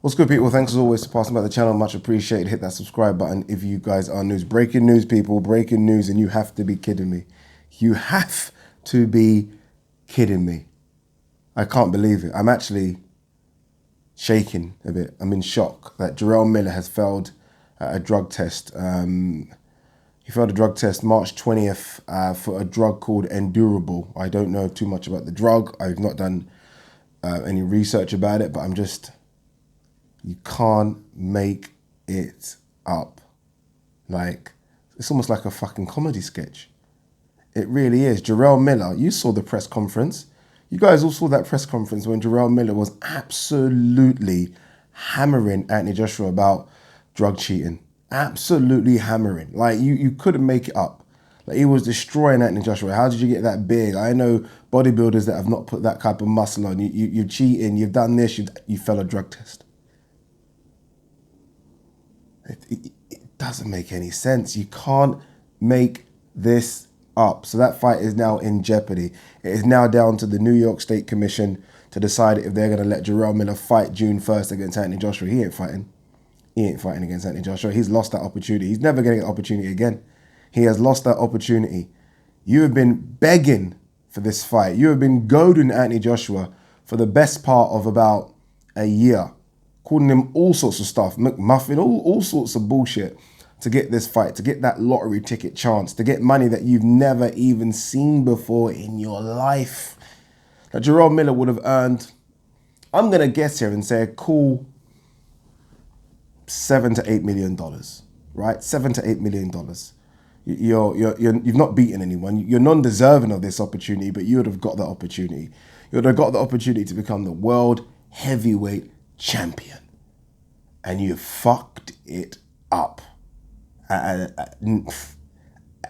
What's good, people? Thanks as always for passing by the channel. Much appreciated. Hit that subscribe button if you guys are news. Breaking news, people. Breaking news, and you have to be kidding me. You have to be kidding me. I can't believe it. I'm actually shaking a bit. I'm in shock that Jarrell Miller has failed a drug test. He failed a drug test March 20th for a drug called Endurable. I don't know too much about the drug. I've not done any research about it, but you can't make it up. Like, it's almost like a fucking comedy sketch. It really is. Jarrell Miller, you saw the press conference. You guys all saw that press conference when Jarrell Miller was absolutely hammering Anthony Joshua about drug cheating. Absolutely hammering. Like, you couldn't make it up. Like, he was destroying Anthony Joshua. How did you get that big? I know bodybuilders that have not put that type of muscle on. You're cheating, you've done this, you failed a drug test. It doesn't make any sense. You can't make this up. So that fight is now in jeopardy. It is now down to the New York State Commission to decide if they're going to let Jarrell Miller fight June 1st against Anthony Joshua. He ain't fighting. He ain't fighting against Anthony Joshua. He's lost that opportunity. He's never getting an opportunity again. He has lost that opportunity. You have been begging for this fight. You have been goading Anthony Joshua for the best part of about a year, calling him all sorts of stuff, McMuffin, all sorts of bullshit to get this fight, to get that lottery ticket chance, to get money that you've never even seen before in your life. Now, Jarrell Miller would have earned, I'm going to guess here and say a cool $7 to $8 million, right? $7 to $8 million. You've not beaten anyone. You're non-deserving of this opportunity, but you would have got that opportunity. You would have got the opportunity to become the world heavyweight champion, and you fucked it up.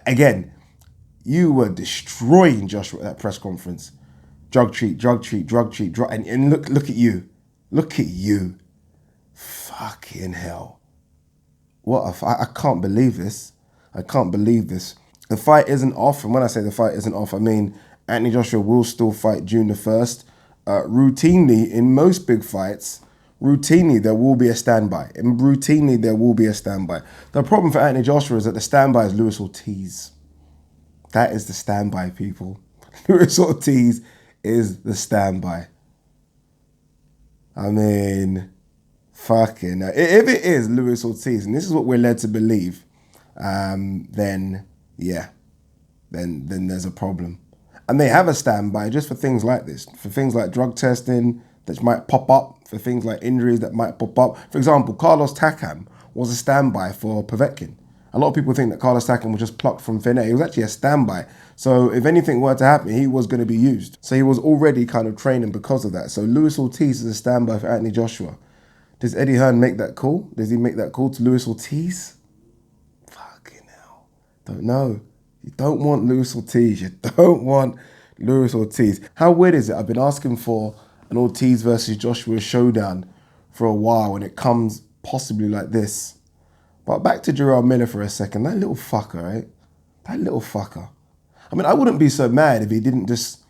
Again, you were destroying Joshua at that press conference. Drug treat, and look at you, fucking hell. I can't believe this. I can't believe this. The fight isn't off, and when I say the fight isn't off, I mean Anthony Joshua will still fight June the 1st. Routinely, in most big fights, there will be a standby. The problem for Anthony Joshua is that the standby is Luis Ortiz. That is the standby, people. Luis Ortiz is the standby. I mean, fucking. If it is Luis Ortiz, and this is what we're led to believe, then there's a problem. And they have a standby just for things like this, for things like drug testing that might pop up, for things like injuries that might pop up. For example, Carlos Takam was a standby for Povetkin. A lot of people think that Carlos Takam was just plucked from thin air. He was actually a standby. So if anything were to happen, he was going to be used. So he was already kind of training because of that. So Luis Ortiz is a standby for Anthony Joshua. Does Eddie Hearn make that call? Does he make that call to Luis Ortiz? Fucking hell. Don't know. You don't want Luis Ortiz. You don't want Luis Ortiz. How weird is it? I've been asking for an Ortiz versus Joshua showdown for a while, and it comes possibly like this. But back to Jarrell Miller for a second. That little fucker, right? That little fucker. I mean, I wouldn't be so mad if he didn't just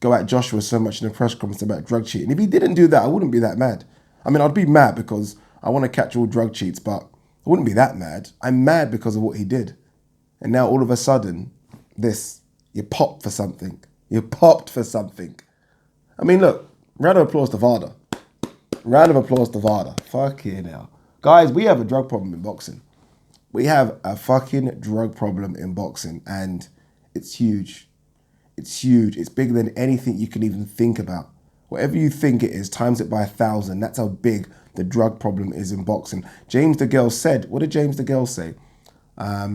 go at Joshua so much in the press conference about drug cheating. If he didn't do that, I wouldn't be that mad. I mean, I'd be mad because I want to catch all drug cheats, but I wouldn't be that mad. I'm mad because of what he did. And now all of a sudden, you popped for something. You popped for something. I mean, look, round of applause to Vada. Round of applause to Vada. Fucking hell. Guys, we have a drug problem in boxing. We have a fucking drug problem in boxing, and it's huge. It's huge. It's bigger than anything you can even think about. Whatever you think it is, times it by 1,000. That's how big the drug problem is in boxing. James DeGale said, what did James DeGale say?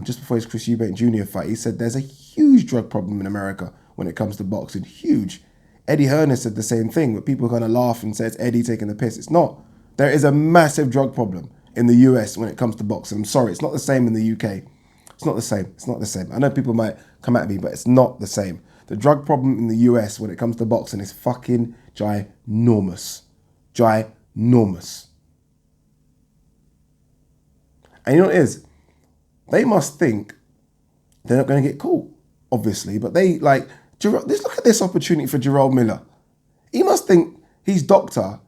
Just before his Chris Eubank Jr. fight, he said there's a huge drug problem in America when it comes to boxing. Huge. Eddie Hearn said the same thing, but people are going to laugh and say it's Eddie taking the piss. It's not. There is a massive drug problem in the US when it comes to boxing. I'm sorry, it's not the same in the UK. It's not the same. It's not the same. I know people might come at me, but it's not the same. The drug problem in the US when it comes to boxing is fucking ginormous. Ginormous. And you know what it is? They must think they're not going to get caught, obviously. But let's look at this opportunity for Jarrell Miller. He must think he's doctor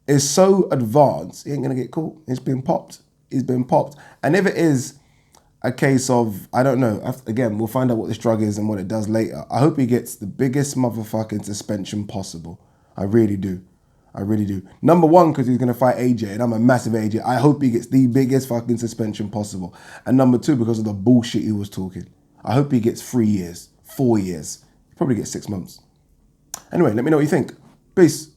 is so advanced, he ain't gonna get caught. It's been popped. He's been popped. And if it is a case of, I don't know, again, we'll find out what this drug is and what it does later. I hope he gets the biggest motherfucking suspension possible. I really do. I really do. Number one, because he's going to fight AJ, and I'm a massive AJ. I hope he gets the biggest fucking suspension possible. And number two, because of the bullshit he was talking. I hope he gets 3 years, 4 years. Probably gets 6 months. Anyway, let me know what you think. Peace.